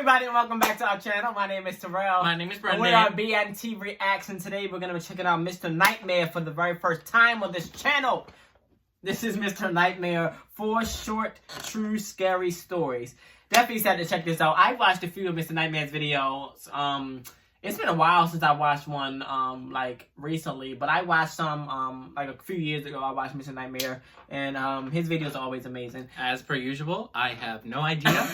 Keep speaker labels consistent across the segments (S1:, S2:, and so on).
S1: everybody, and welcome back to our channel. My name is Terrell.
S2: My name is Brendan.
S1: We are BNT Reaction. Today we're going to be checking out Mr. Nightmare for the very first time on this channel. This is Mr. Nightmare, 4 short, true, scary stories. Definitely excited to check this out. I watched a few of Mr. Nightmare's videos. It's been a while since I watched one, recently, but I watched some, a few years ago. I watched Mr. Nightmare, and his videos are always amazing.
S2: As per usual, I have no idea.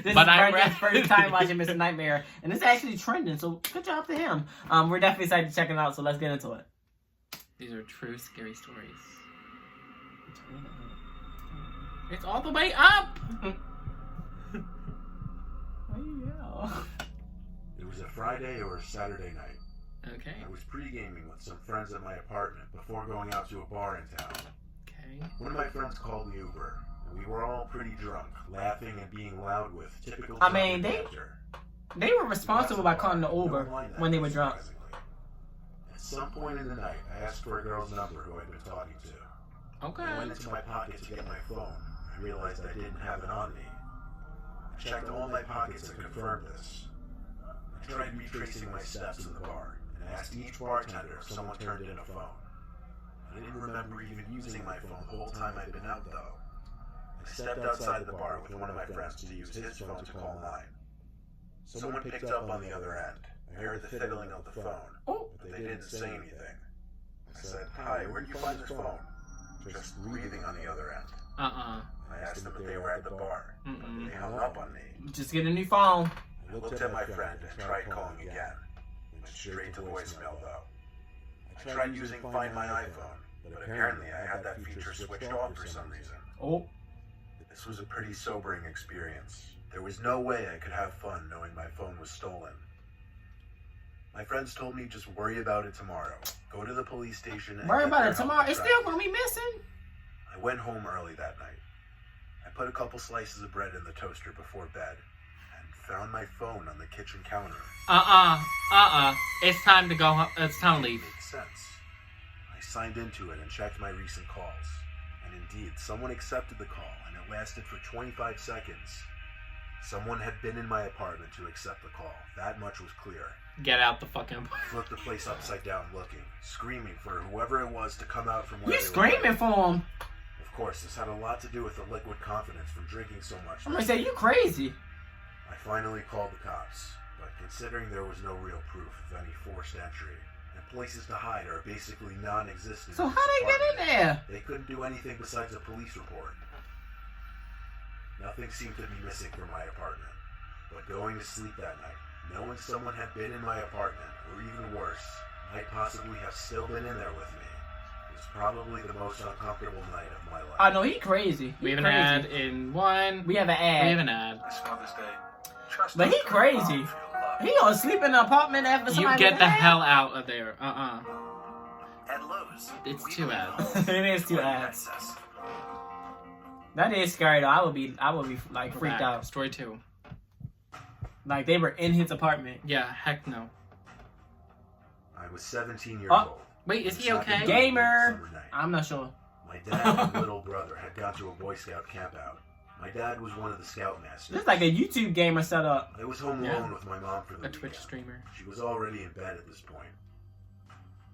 S1: This
S2: but
S1: is Brendan's first time watching Mr. Nightmare, and it's actually trending, so good job to him. We're definitely excited to check it out, so let's get into it.
S2: These are true scary stories. It's all the way up!
S3: It was a Friday or Saturday night.
S2: Okay.
S3: I was pre-gaming with some friends at my apartment before going out to a bar in town.
S2: Okay.
S3: One of my friends called the Uber, and we were all pretty drunk, laughing and being loud with typical
S1: I mean,
S3: laughter.
S1: They were responsible by calling the Uber when they were drunk.
S3: At some point in the night, I asked for a girl's number who I'd been talking to.
S2: Okay.
S3: I went into my pocket to get my phone. I realized I didn't have it on me. I checked all my pockets and confirmed this. I tried retracing my steps in the bar and asked each bartender if someone turned in a phone. I didn't remember even using my phone the whole time I'd been out, though. I stepped outside the bar with one of my friends to use his phone to call mine. Someone picked up on the other end. I heard the fiddling of the phone, but they didn't say anything. I said, "Hi, where'd you find this phone?" Just breathing on the other end. I asked them if they were at the bar. They hung up on me.
S1: Just get a new phone.
S3: I looked at my friend and tried calling again. Went straight to voicemail, though. I tried using Find My iPhone, but apparently I had that feature switched off for some reason. This was a pretty sobering experience. There was no way I could have fun knowing my phone was stolen. My friends told me just worry about it tomorrow. Go to the police station and
S1: Worry
S3: get
S1: about
S3: their
S1: it
S3: help
S1: tomorrow.
S3: to
S1: It's
S3: track
S1: still
S3: it.
S1: gonna be missing.
S3: I went home early that night. I put a couple slices of bread in the toaster before bed and found my phone on the kitchen counter.
S2: It's time to go home. It's time to leave.
S3: It made sense. I signed into it and checked my recent calls. And indeed, someone accepted the call, and it lasted for 25 seconds. Someone had been in my apartment to accept the call. That much was clear.
S2: Get out the fucking...
S3: I flipped the place upside down looking, screaming for whoever it was to come out from where
S1: You
S3: they were.
S1: screaming for him.
S3: Of course, this had a lot to do with the liquid confidence from drinking so much.
S1: I'm gonna say, you crazy.
S3: I finally called the cops, but considering there was no real proof of any forced entry, and places to hide are basically non-existent.
S1: So
S3: in
S1: how
S3: this
S1: they get in
S3: apartment,
S1: there?
S3: They couldn't do anything besides a police report. Nothing seemed to be missing from my apartment, but going to sleep that night, knowing someone had been in my apartment, or even worse, might possibly have still been in there with me, was probably the most uncomfortable night of my life.
S1: I know, he crazy.
S2: We have an
S1: crazy.
S2: ad in one.
S1: We have an ad.
S2: We have an ad.
S4: This Mother's Day, trust
S1: But
S4: us
S1: he
S4: to
S1: crazy.
S4: feel love.
S1: He gonna sleep in the apartment after
S2: You
S1: somebody
S2: get the
S1: was
S2: hell out of there.
S4: At Lowe's,
S2: It's
S4: we
S2: 2
S4: believe
S2: ads.
S4: love
S1: It is 2
S4: is
S1: ads.
S4: access.
S1: That is scary though. I would be like
S2: Go
S1: freaked
S2: back.
S1: out.
S2: Story 2.
S1: Like they were in his apartment.
S2: Yeah, heck no.
S3: I was 17 years
S1: Oh.
S3: old.
S2: Wait, is he
S3: It was
S2: okay?
S3: not
S1: Gamer.
S3: a summer night.
S1: I'm not sure.
S3: My dad and little brother had gone to a Boy Scout campout. My dad was one of the Scoutmasters.
S1: This is like a YouTube gamer setup.
S3: I was home
S2: Yeah.
S3: alone with my mom for the
S2: A Twitch
S3: weekend.
S2: streamer.
S3: She was already in bed at this point.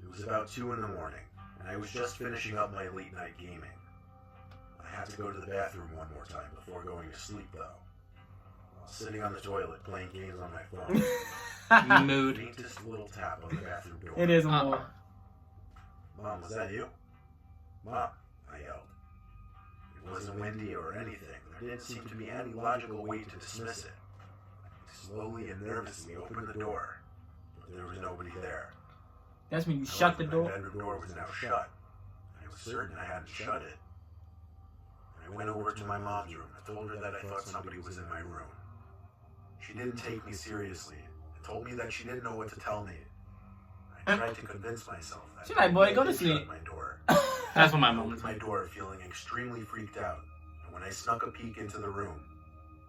S3: It was about 2 in the morning, and I was just finishing up my late night gaming. I had to go to the bathroom one more time before going to sleep, though. While sitting on the toilet playing games on my phone, the
S2: Mood.
S3: faintest little tap on the bathroom door.
S1: It is more.
S3: Mom, was that you? Mom, I yelled. It wasn't windy or anything. There didn't seem to be any logical way to dismiss it. I slowly and nervously opened the door, but there was nobody there.
S1: That's when you shut the
S3: However,
S1: door.
S3: My bedroom door was now shut. I was certain I hadn't shut it. I went over to my mom's room and told her that I thought somebody was in my room. She didn't take me seriously and told me that she didn't know what to tell me. I tried to convince myself that
S1: She's like, "Boy, go to
S3: I didn't
S1: sleep."
S3: shut my door.
S2: That's what my
S3: I
S2: mom
S3: opened
S2: was
S3: my
S2: like.
S3: door feeling extremely freaked out, and when I snuck a peek into the room,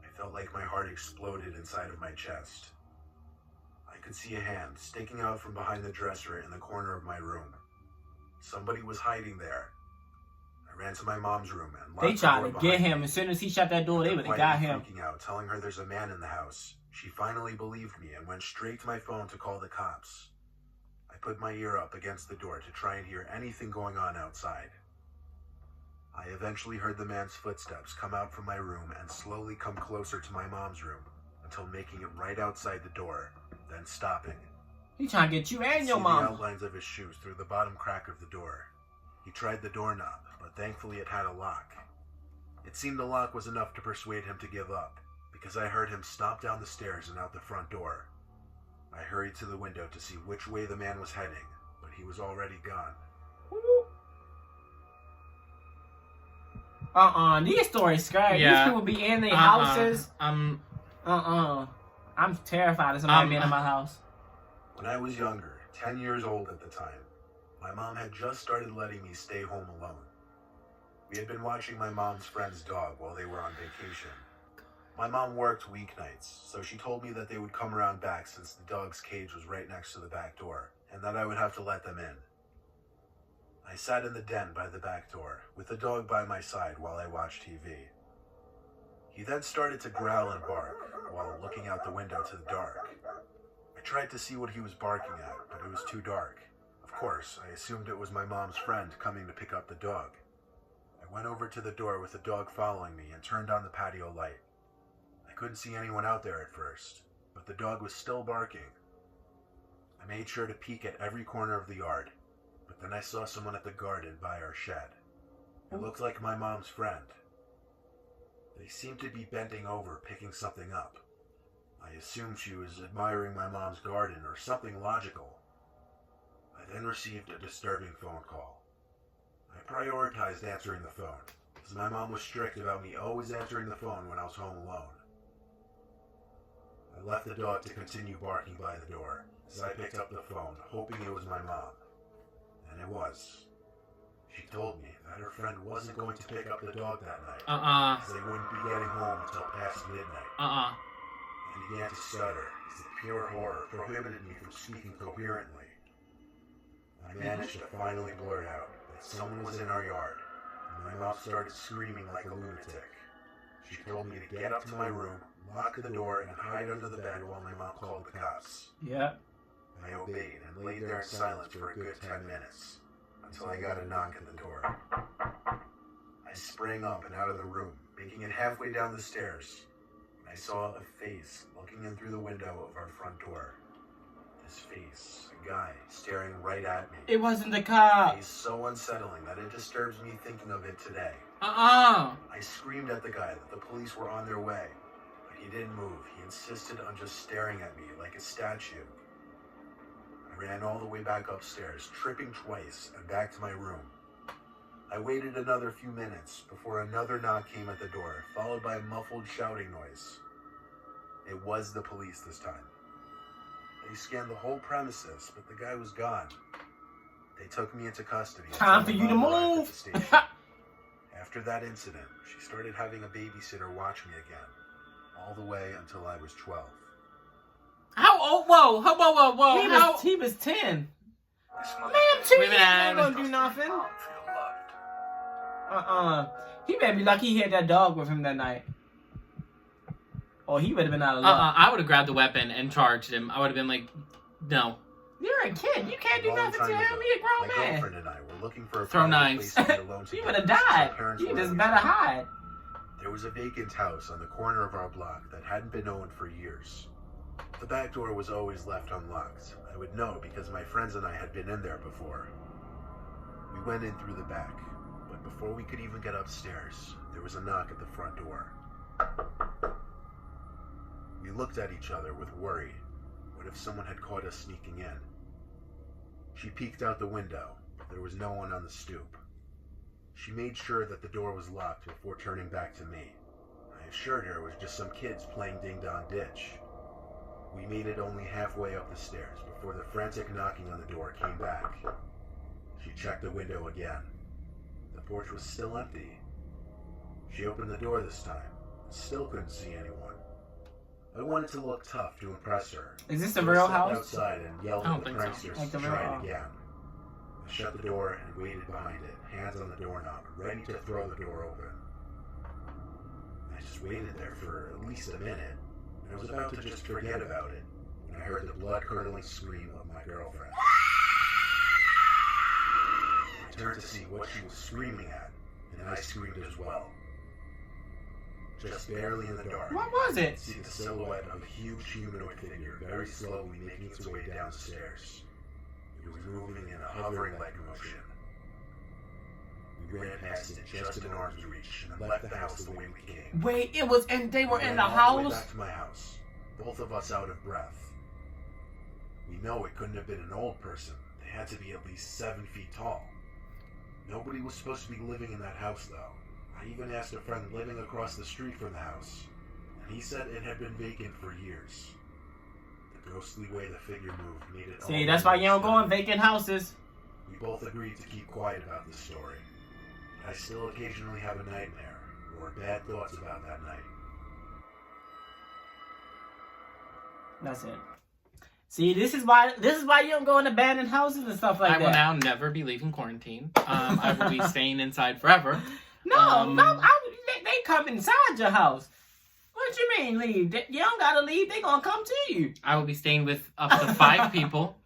S3: I felt like my heart exploded inside of my chest. I could see a hand sticking out from behind the dresser in the corner of my room. Somebody was hiding there. I I ran to my mom's room and locked
S1: They
S3: the
S1: tried
S3: door
S1: to get
S3: behind
S1: him.
S3: me.
S1: As soon as he shut that door, they would have got him.
S3: Freaking out, telling her there's a man in the house. She finally believed me and went straight to my phone to call the cops. I put my ear up against the door to try and hear anything going on outside. I eventually heard the man's footsteps come out from my room and slowly come closer to my mom's room until making it right outside the door, then stopping.
S1: He trying to get you and your
S3: See
S1: mom.
S3: the outlines of his shoes through the bottom crack of the door. He tried the doorknob, but thankfully it had a lock. It seemed the lock was enough to persuade him to give up, because I heard him stomp down the stairs and out the front door. I hurried to the window to see which way the man was heading, but he was already gone.
S1: These stories scary.
S2: Yeah.
S1: These people be in their houses.
S2: I'm
S1: terrified of somebody being in my house.
S3: When I was younger, 10 years old at the time, my mom had just started letting me stay home alone. We had been watching my mom's friend's dog while they were on vacation. My mom worked weeknights, so she told me that they would come around back since the dog's cage was right next to the back door, and that I would have to let them in. I sat in the den by the back door, with the dog by my side while I watched TV. He then started to growl and bark, while looking out the window to the dark. I tried to see what he was barking at, but it was too dark. Of course, I assumed it was my mom's friend coming to pick up the dog. I went over to the door with the dog following me and turned on the patio light. I couldn't see anyone out there at first, but the dog was still barking. I made sure to peek at every corner of the yard, but then I saw someone at the garden by our shed. It looked like my mom's friend. They seemed to be bending over, picking something up. I assumed she was admiring my mom's garden or something logical. I then received a disturbing phone call. I prioritized answering the phone, because my mom was strict about me always answering the phone when I was home alone. I left the dog to continue barking by the door, as I picked up the phone, hoping it was my mom. And it was. She told me that her friend wasn't going to pick up the dog that night, as they wouldn't be getting home until past midnight. I began to stutter, as the pure horror prohibited me from speaking coherently. I managed to finally blurt out that someone was in our yard, and my mom started screaming like a lunatic. She told me to get up to my room, lock the door, and hide under the bed while my mom called the cops.
S1: Yeah.
S3: I obeyed and laid there in silence for a good 10 minutes, until I got a knock at the door. I sprang up and out of the room, making it halfway down the stairs. I saw a face looking in through the window of our front door. This face, a guy, staring right at me.
S1: It wasn't the cop.
S3: He's so unsettling that it disturbs me thinking of it today.
S1: Uh-uh.
S3: I screamed at the guy that the police were on their way, but he didn't move. He insisted on just staring at me like a statue. I ran all the way back upstairs, tripping twice, and back to my room. I waited another few minutes before another knock came at the door, followed by a muffled shouting noise. It was the police this time. They scanned the whole premises, but the guy was gone. They took me into custody.
S1: Time for
S3: until
S1: you to
S3: my mom arrived at
S1: move.
S3: the station. After that incident, she started having a babysitter watch me again, all the way until I was 12.
S2: How old? Whoa.
S1: He was 10.
S4: This
S1: Man,
S4: motherfucker
S1: 10
S2: Wait a
S1: years ain't
S2: minute.
S1: gonna do nothing.
S4: don't feel loved.
S1: He better be lucky he had that dog with him that night. Or he would have been out of luck.
S2: I would have grabbed the weapon and charged him. I would have been like, no.
S1: You're a kid. You can't do
S3: A long
S1: nothing
S3: time
S1: to him.
S3: ago,
S1: He a grown
S3: my
S1: man.
S3: girlfriend and I were looking for a
S2: Throw
S3: private
S2: knives.
S3: place to be alone
S1: He
S3: together
S1: would have
S3: since my
S1: died.
S3: parents
S1: You
S3: were
S1: just
S3: always
S1: better
S3: gone.
S1: hide.
S3: There was a vacant house on the corner of our block that hadn't been owned for years. The back door was always left unlocked. I would know because my friends and I had been in there before. We went in through the back, but before we could even get upstairs, there was a knock at the front door. We looked at each other with worry. What if someone had caught us sneaking in? She peeked out the window, but there was no one on the stoop. She made sure that the door was locked before turning back to me. I assured her it was just some kids playing ding-dong ditch. We made it only halfway up the stairs before the frantic knocking on the door came back. She checked the window again. The porch was still empty. She opened the door this time, and still couldn't see anyone. I wanted to look tough to impress her.
S1: Is this the
S3: So I
S1: real
S3: stepped
S1: house?
S3: outside and yelled
S2: I
S3: at
S2: don't
S3: the
S2: think so.
S3: pranksters
S1: Like the
S3: to
S1: real
S3: try
S1: house.
S3: it again. I shut the door and waited behind it, hands on the doorknob, ready to throw the door open. I just waited there for at least a minute, and I was about to just forget about it when I heard the blood-curdling scream of my girlfriend. I turned to see what she was screaming at, and I screamed as well. Just barely in the dark.
S1: What was it?
S3: I see the silhouette of a huge humanoid figure very slowly making its way down the stairs. It was moving in a hovering-like motion. We ran past it just in arm's reach and left the house the way we came.
S1: Wait, they were in the
S3: all the way
S1: house?
S3: back to my house, both of us out of breath. We know it couldn't have been an old person. They had to be at least 7 feet tall. Nobody was supposed to be living in that house, though. I even asked a friend living across the street from the house, and he said it had been vacant for years. The ghostly way the figure moved made it all.
S1: See, that's why you don't go in vacant houses.
S3: We both agreed to keep quiet about this story. I still occasionally have a nightmare, or bad thoughts about that night.
S1: That's it. See, this is why you don't go in abandoned houses and stuff like
S2: I
S1: that.
S2: will now never be leaving quarantine. I will be staying inside forever.
S1: No, they come inside your house. What you mean leave? You don't gotta leave. They gonna come to you.
S2: I will be staying with up to 5 people.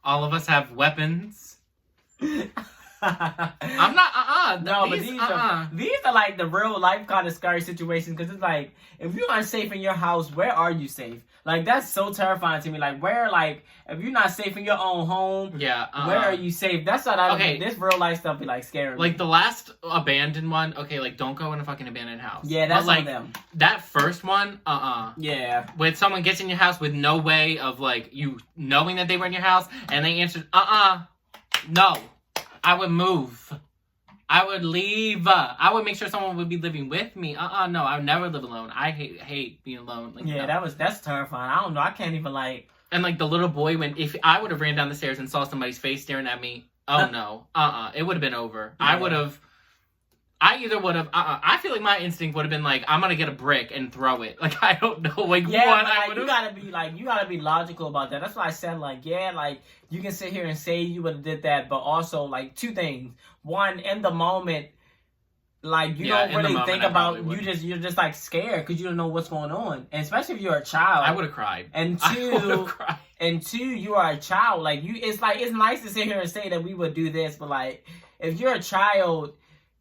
S2: All of us have weapons. I'm not.
S1: No, but these are like the real life kind of scary situations because it's like if you're unsafe in your house, where are you safe? Like that's so terrifying to me. Like where, like if you're not safe in your own home,
S2: yeah,
S1: where are you safe? That's what I
S2: okay.
S1: This real life stuff be like scaring me.
S2: Like the last abandoned one, okay, like don't go in a fucking abandoned house.
S1: Yeah, that's
S2: but, like
S1: on them.
S2: That first one,
S1: Yeah.
S2: When someone gets in your house with no way of like you knowing that they were in your house and they answered, no. I would move. I would leave. I would make sure someone would be living with me. No, I would never live alone. I hate being alone. Like,
S1: Yeah,
S2: no.
S1: that's terrifying. I don't know. I can't even like.
S2: And like the little boy, if I would have ran down the stairs and saw somebody's face staring at me, no, it would have been over.
S1: Yeah.
S2: I either would have. I feel like my instinct would have been like, I'm gonna get a brick and throw it. Like I don't know. Like
S1: Yeah,
S2: what
S1: but,
S2: I
S1: like,
S2: would have.
S1: you gotta be logical about that. That's why I said like, yeah, like you can sit here and say you would have did that, but also like two things. One, in the moment, like you don't really think about. You're just like scared because you don't know what's going on, and especially if you're a child.
S2: I would have cried.
S1: And two, you are a child. Like it's nice to sit here and say that we would do this, but like if you're a child.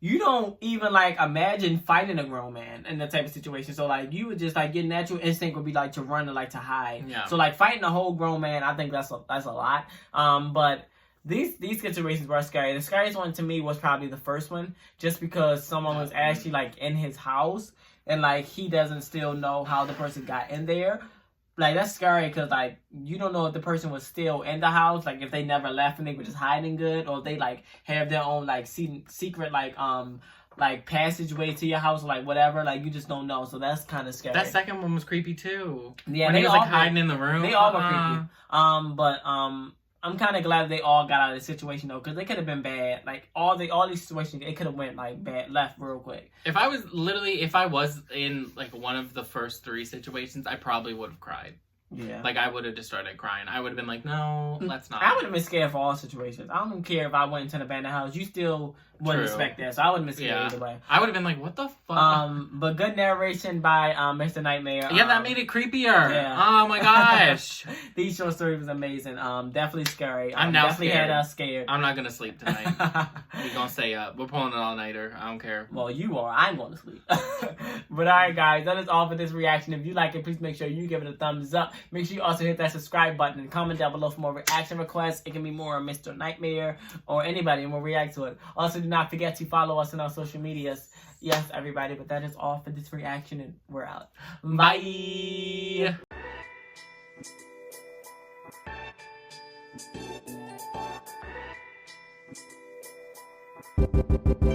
S1: You don't even like imagine fighting a grown man in that type of situation. So like you would just like your natural instinct would be like to run and like to hide.
S2: Yeah.
S1: So like fighting a whole grown man, I think that's a lot. But these situations were scary. The scariest one to me was probably the first one, just because someone was actually like in his house and like he doesn't still know how the person got in there. Like, that's scary because, like, you don't know if the person was still in the house, like, if they never left and they were just hiding good, or if they, like, have their own, like, secret, like, passageway to your house, or, like, whatever. Like, you just don't know, so that's kind of scary.
S2: That second one was creepy, too.
S1: Yeah,
S2: when he was, like, hiding in the room.
S1: They all were creepy. But I'm kind of glad they all got out of the situation, though, because they could have been bad. Like, all these situations, it could have went, like, bad, left real quick.
S2: If I was in, like, one of the first 3 situations, I probably would have cried.
S1: Yeah.
S2: Like, I would have just started crying. I would have been like, no, let's not.
S1: I would have been scared for all situations. I don't care if I went into an abandoned house. You still wouldn't expect that. So I wouldn't have been scared either way.
S2: I would have been like, what the fuck?
S1: But good narration by Mr. Nightmare.
S2: Yeah, that made it creepier.
S1: Yeah.
S2: Oh my gosh.
S1: These short story was amazing. Definitely scary.
S2: I'm now
S1: definitely
S2: scared.
S1: had us scared.
S2: I'm not gonna sleep tonight. We're gonna stay up. We're pulling an all-nighter. I don't care.
S1: Well, you are. I'm going to sleep. But alright, guys, that is all for this reaction. If you like it, please make sure you give it a thumbs up. Make sure you also hit that subscribe button and comment down below for more reaction requests. It can be more Mr. Nightmare or anybody, and we'll react to it. Also, do not forget to follow us on our social medias. Yes, everybody, but that is all for this reaction, and we're out. Bye!
S2: Bye.